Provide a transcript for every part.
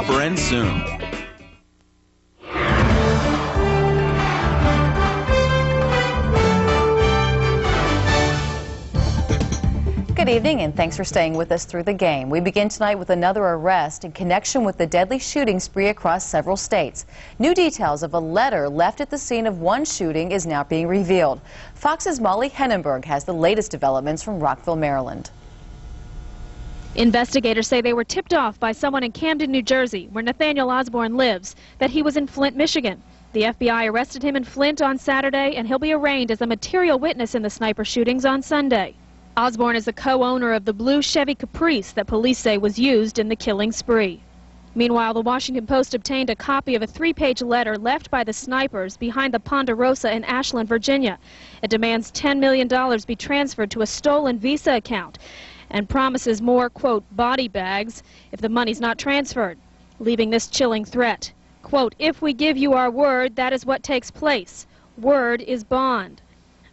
Offer ends soon. Good evening, and thanks for staying with us through the game. We begin tonight with another arrest in connection with the deadly shooting spree across several states. New details of a letter left at the scene of one shooting is now being revealed. Fox's Molly Hennenberg has the latest developments from Rockville, Maryland. Investigators say they were tipped off by someone in Camden, New Jersey, where Nathaniel Osborne lives, that he was in Flint, Michigan. The FBI arrested him in Flint on Saturday, and he'll be arraigned as a material witness in the sniper shootings on Sunday. Osborne is the co-owner of the blue Chevy Caprice that police say was used in the killing spree. Meanwhile, the Washington Post obtained a copy of a 3-page letter left by the snipers behind the Ponderosa in Ashland, Virginia. It demands $10 million be transferred to a stolen Visa account and promises more, quote, body bags if the money's not transferred, leaving this chilling threat. Quote, if we give you our word, that is what takes place. Word is bond.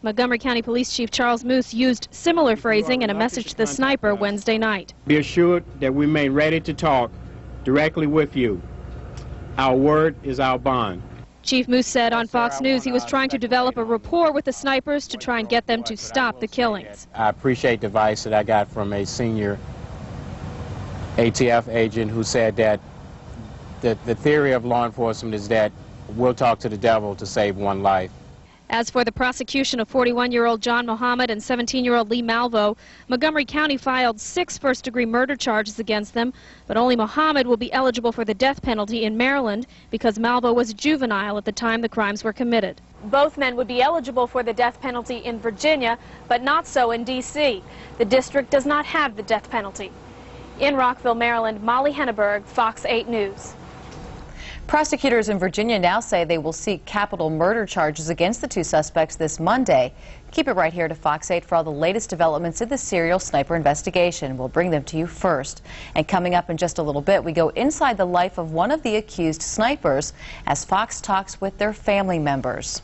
Montgomery County Police Chief Charles Moose used similar phrasing in a message to the sniper Wednesday night. Be assured that we remain ready to talk directly with you. Our word is our bond. Chief Moose said on Fox News he was trying to develop a rapport with the snipers to try and get them to stop the killings. I appreciate the advice that I got from a senior ATF agent who said that the theory of law enforcement is that we'll talk to the devil to save one life. As for the prosecution of 41-year-old John Muhammad and 17-year-old Lee Malvo, Montgomery County filed 6 first-degree murder charges against them, but only Muhammad will be eligible for the death penalty in Maryland because Malvo was a juvenile at the time the crimes were committed. Both men would be eligible for the death penalty in Virginia, but not so in D.C. The district does not have the death penalty. In Rockville, Maryland, Molly Henneberg, Fox 8 News. Prosecutors in Virginia now say they will seek capital murder charges against the 2 suspects this Monday. Keep it right here to Fox 8 for all the latest developments in the serial sniper investigation. We'll bring them to you first. And coming up in just a little bit, we go inside the life of one of the accused snipers as Fox talks with their family members.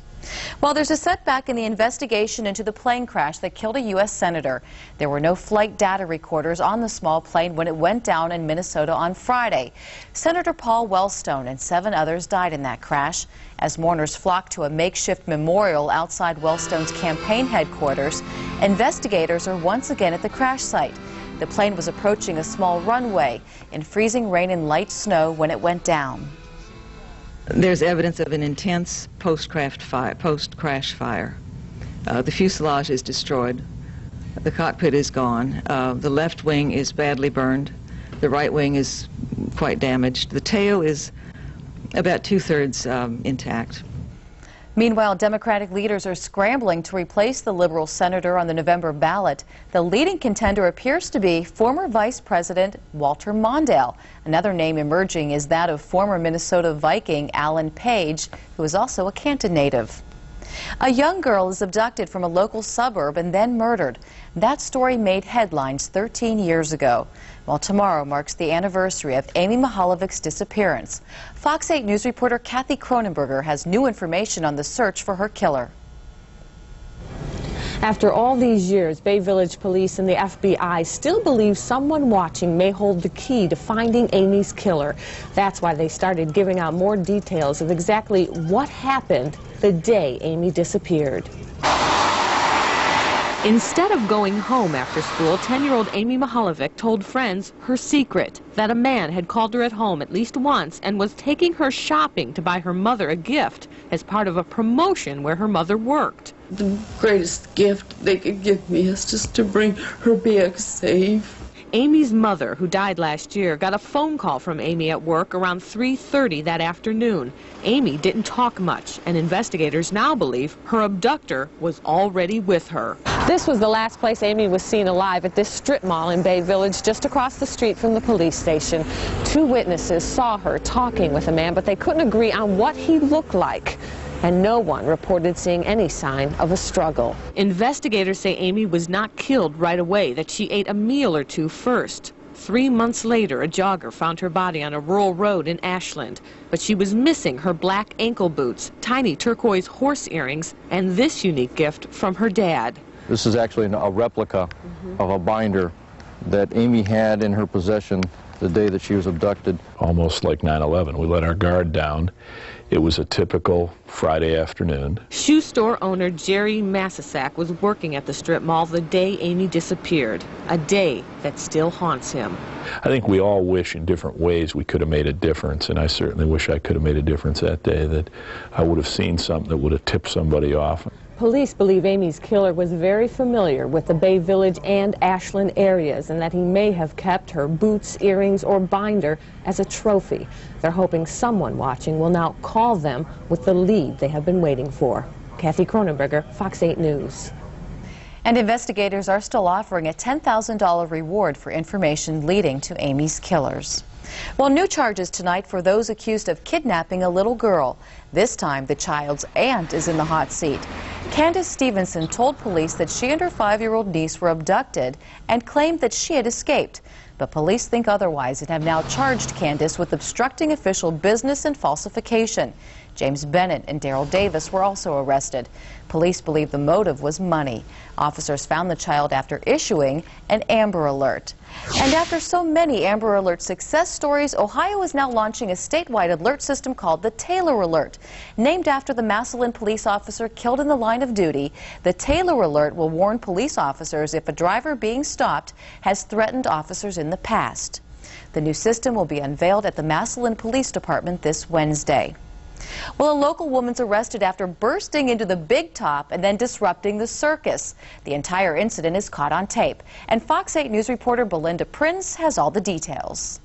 Well, there's a setback in the investigation into the plane crash that killed a U.S. senator. There were no flight data recorders on the small plane when it went down in Minnesota on Friday. Senator Paul Wellstone and 7 others died in that crash. As mourners flocked to a makeshift memorial outside Wellstone's campaign headquarters, investigators are once again at the crash site. The plane was approaching a small runway in freezing rain and light snow when it went down. There's evidence of an intense post-crash fire. The fuselage is destroyed. The cockpit is gone. The left wing is badly burned. The right wing is quite damaged. The tail is about 2/3 intact. Meanwhile, Democratic leaders are scrambling to replace the liberal senator on the November ballot. The leading contender appears to be former Vice President Walter Mondale. Another name emerging is that of former Minnesota Viking Alan Page, who is also a Canton native. A young girl is abducted from a local suburb and then murdered. That story made headlines 13 years ago. Well, tomorrow marks the anniversary of Amy Mihaljevich's disappearance. Fox 8 News reporter Kathy Cronenberger has new information on the search for her killer. After all these years, Bay Village police and the FBI still believe someone watching may hold the key to finding Amy's killer. That's why they started giving out more details of exactly what happened the day Amy disappeared. Instead of going home after school, 10-year-old Amy Mihaljevic told friends her secret, that a man had called her at home at least once and was taking her shopping to buy her mother a gift as part of a promotion where her mother worked. The greatest gift they could give me is just to bring her back safe. Amy's mother, who died last year, got a phone call from Amy at work around 3:30 that afternoon. Amy didn't talk much, and investigators now believe her abductor was already with her. This was the last place Amy was seen alive, at this strip mall in Bay Village, just across the street from the police station. 2 witnesses saw her talking with a man, but they couldn't agree on what he looked like. And no one reported seeing any sign of a struggle. Investigators say Amy was not killed right away, that she ate a meal or 2 first. 3 months later, a jogger found her body on a rural road in Ashland, but she was missing her black ankle boots, tiny turquoise horse earrings, and this unique gift from her dad. This is actually a replica of a binder that Amy had in her possession the day that she was abducted. Almost like 9/11. We let our guard down. It was a typical Friday afternoon. Shoe store owner Jerry Massasak was working at the strip mall the day Amy disappeared, a day that still haunts him. I think we all wish in different ways we could have made a difference, and I certainly wish I could have made a difference that day, that I would have seen something that would have tipped somebody off. Police believe Amy's killer was very familiar with the Bay Village and Ashland areas and that he may have kept her boots, earrings, or binder as a trophy. They're hoping someone watching will now call them with the lead they have been waiting for. Kathy Cronenberger, Fox 8 News. And investigators are still offering a $10,000 reward for information leading to Amy's killers. Well, new charges tonight for those accused of kidnapping a little girl. This time, the child's aunt is in the hot seat. Candace Stevenson told police that she and her 5-year-old niece were abducted and claimed that she had escaped. But police think otherwise and have now charged Candace with obstructing official business and falsification. James Bennett and Daryl Davis were also arrested. Police believe the motive was money. Officers found the child after issuing an Amber Alert. And after so many Amber Alert success stories, Ohio is now launching a statewide alert system called the Taylor Alert. Named after the Massillon police officer killed in the line of duty, the Taylor Alert will warn police officers if a driver being stopped has threatened officers in the past. The new system will be unveiled at the Massillon Police Department this Wednesday. Well, a local woman's arrested after bursting into the Big Top and then disrupting the circus. The entire incident is caught on tape. And Fox 8 News reporter Belinda Prince has all the details.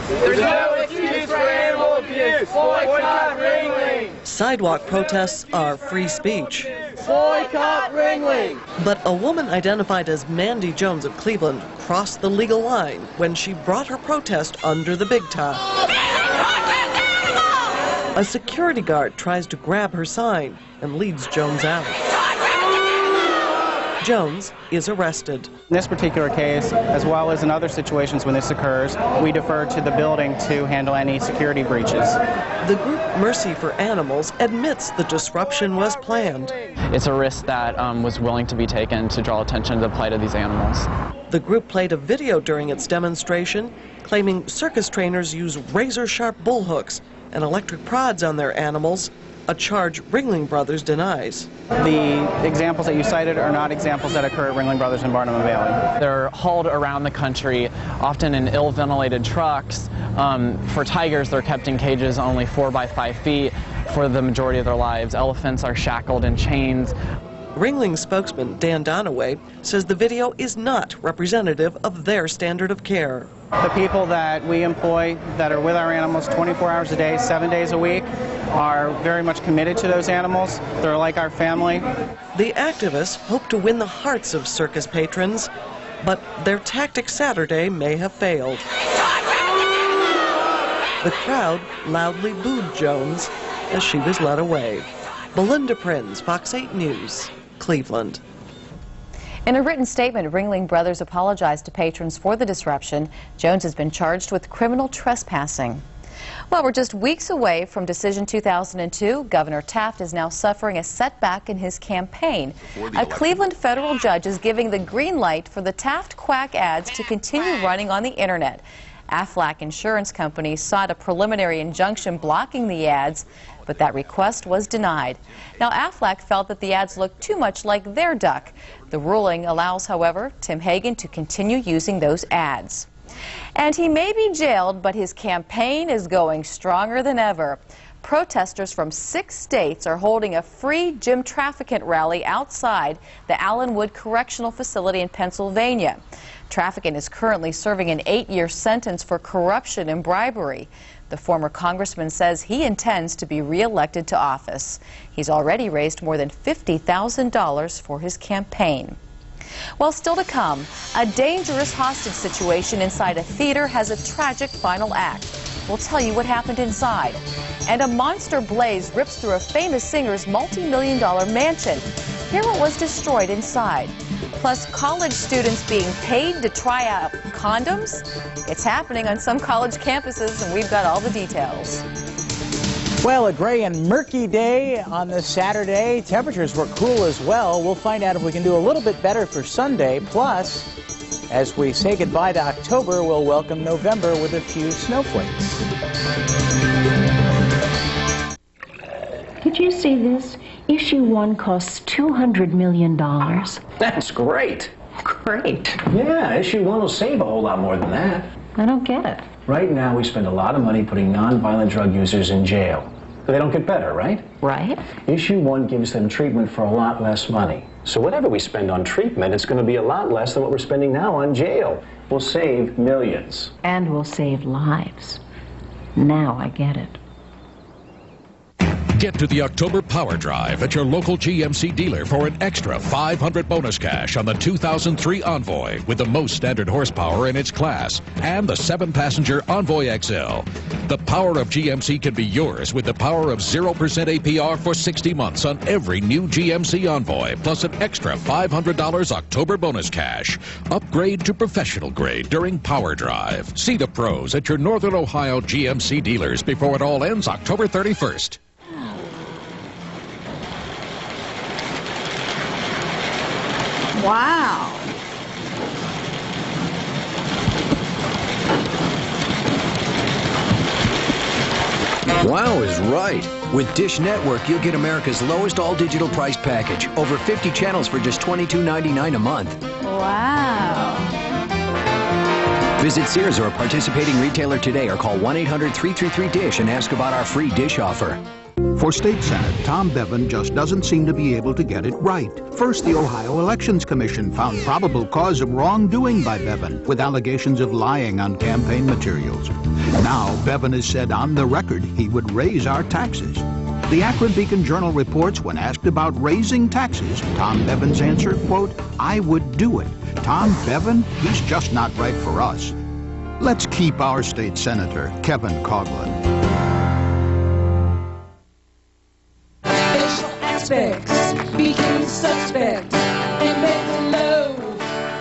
There's no excuse for animal abuse. Boycott Ringling. Sidewalk protests are free speech. Boycott Ringling. But a woman identified as Mandy Jones of Cleveland crossed the legal line when she brought her protest under the Big Top. A security guard tries to grab her sign and leads Jones out. Jones is arrested. In this particular case, as well as in other situations when this occurs, we defer to the building to handle any security breaches. The group Mercy for Animals admits the disruption was planned. It's a risk that was willing to be taken to draw attention to the plight of these animals. The group played a video during its demonstration claiming circus trainers use razor-sharp bullhooks and electric prods on their animals, a charge Ringling Brothers denies. The examples that you cited are not examples that occur at Ringling Brothers in Barnum and Bailey. They're hauled around the country, often in ill-ventilated trucks. For tigers, they're kept in cages only 4 by 5 feet for the majority of their lives. Elephants are shackled in chains. Ringling spokesman Dan Donaway says the video is not representative of their standard of care. The people that we employ that are with our animals 24 hours a day, 7 days a week, are very much committed to those animals. They're like our family. The activists hope to win the hearts of circus patrons, but their tactic Saturday may have failed. The crowd loudly booed Jones as she was led away. Belinda Prince, Fox 8 News, Cleveland. In a written statement, Ringling Brothers apologized to patrons for the disruption. Jones has been charged with criminal trespassing. Well, we're just weeks away from Decision 2002. Governor Taft is now suffering a setback in his campaign. A Cleveland federal judge is giving the green light for the Taft quack ads to continue running on the internet. Aflac Insurance Company sought a preliminary injunction blocking the ads, but that request was denied. Now, Aflac felt that the ads looked too much like their duck. The ruling allows, however, Tim Hagan to continue using those ads. And he may be jailed, but his campaign is going stronger than ever. Protesters from 6 states are holding a free Jim Trafficant rally outside the Allenwood Correctional Facility in Pennsylvania. Trafficant is currently serving an 8-year sentence for corruption and bribery. The former congressman says he intends to be re-elected to office. He's already raised more than $50,000 for his campaign. Well, still to come, a dangerous hostage situation inside a theater has a tragic final act. We'll tell you what happened inside. And a monster blaze rips through a famous singer's multi-million-dollar mansion. Hear what was destroyed inside. Plus, college students being paid to try out condoms. It's happening on some college campuses, and we've got all the details. Well, a gray and murky day on this Saturday. Temperatures were cool as well. We'll find out if we can do a little bit better for Sunday. Plus, as we say goodbye to October, we'll welcome November with a few snowflakes. Did you see this? Issue 1 costs $200 million. That's great. Great. Yeah, issue 1 will save a whole lot more than that. I don't get it. Right now, we spend a lot of money putting non-violent drug users in jail. They don't get better, right? Right. Issue 1 gives them treatment for a lot less money. So whatever we spend on treatment, it's going to be a lot less than what we're spending now on jail. We'll save millions. And we'll save lives. Now I get it. Get to the October Power Drive at your local GMC dealer for an extra $500 bonus cash on the 2003 Envoy with the most standard horsepower in its class and the 7-passenger Envoy XL. The power of GMC can be yours with the power of 0% APR for 60 months on every new GMC Envoy, plus an extra $500 October bonus cash. Upgrade to professional grade during Power Drive. See the pros at your Northern Ohio GMC dealers before it all ends October 31st. Wow. Wow is right. With Dish Network, you'll get America's lowest all-digital price package. Over 50 channels for just $22.99 a month. Wow. Visit Sears or a participating retailer today or call 1-800-333-DISH and ask about our free Dish offer. For State Senate, Tom Bevan just doesn't seem to be able to get it right. First, the Ohio Elections Commission found probable cause of wrongdoing by Bevan, with allegations of lying on campaign materials. Now, Bevan has said on the record he would raise our taxes. The Akron Beacon Journal reports when asked about raising taxes, Tom Bevan's answer, quote, "I would do it. Tom Bevan, he's just not right for us." Let's keep our state senator, Kevin Coughlin. Suspects, Beacon suspect, and make low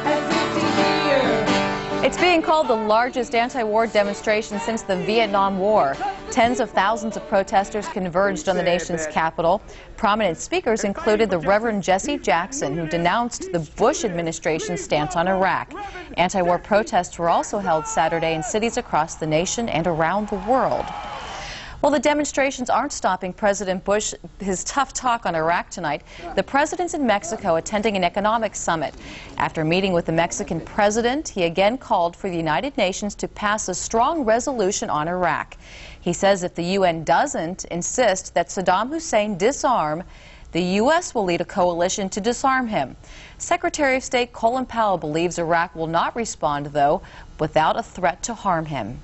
as if to hear. It's being called the largest anti-war demonstration since the Vietnam War. Tens of thousands of protesters converged on the nation's capital. Prominent speakers included the Reverend Jesse Jackson, who denounced the Bush administration's stance on Iraq. Anti-war protests were also held Saturday in cities across the nation and around the world. Well, the demonstrations aren't stopping President Bush his tough talk on Iraq tonight. The president's in Mexico attending an economic summit. After meeting with the Mexican president, he again called for the United Nations to pass a strong resolution on Iraq. He says if the UN doesn't insist that Saddam Hussein disarm, the U.S. will lead a coalition to disarm him. Secretary of State Colin Powell believes Iraq will not respond, though, without a threat to harm him.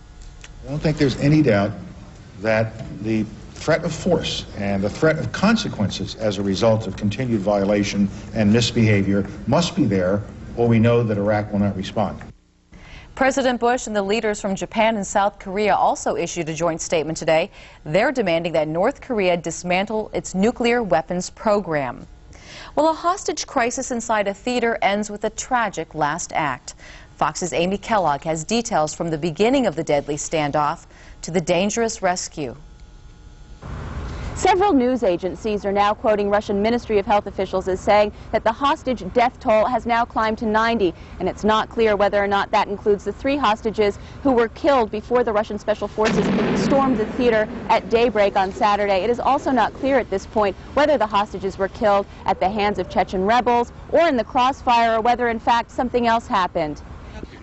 I don't think there's any doubt that the threat of force and the threat of consequences as a result of continued violation and misbehavior must be there, or we know that Iraq will not respond. President Bush and the leaders from Japan and South Korea also issued a joint statement today. They're demanding that North Korea dismantle its nuclear weapons program. Well, a hostage crisis inside a theater ends with a tragic last act. Fox's Amy Kellogg has details from the beginning of the deadly standoff to the dangerous rescue. Several news agencies are now quoting Russian Ministry of Health officials as saying that the hostage death toll has now climbed to 90, and it's not clear whether or not that includes the 3 hostages who were killed before the Russian special forces stormed the theater at daybreak on Saturday. It is also not clear at this point whether the hostages were killed at the hands of Chechen rebels or in the crossfire, or whether in fact something else happened.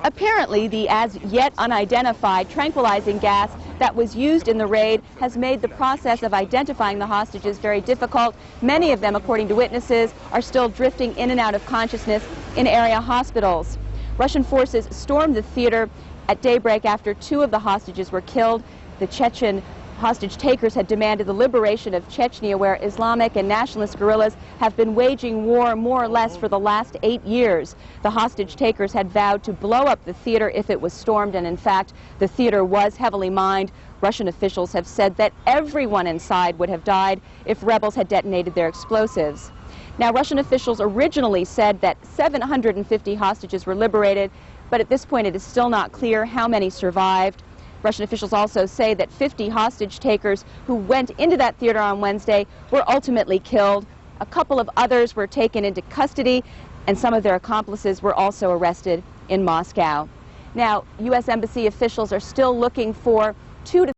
Apparently, the as yet unidentified tranquilizing gas that was used in the raid has made the process of identifying the hostages very difficult. Many of them, according to witnesses, are still drifting in and out of consciousness in area hospitals. Russian forces stormed the theater at daybreak after 2 of the hostages were killed. The Chechen hostage takers had demanded the liberation of Chechnya, where Islamic and nationalist guerrillas have been waging war more or less for the last 8 years. The hostage takers had vowed to blow up the theater if it was stormed, and in fact, the theater was heavily mined. Russian officials have said that everyone inside would have died if rebels had detonated their explosives. Now, Russian officials originally said that 750 hostages were liberated, but at this point it is still not clear how many survived. Russian officials also say that 50 hostage takers who went into that theater on Wednesday were ultimately killed. A couple of others were taken into custody, and some of their accomplices were also arrested in Moscow. Now, U.S. Embassy officials are still looking for 2 to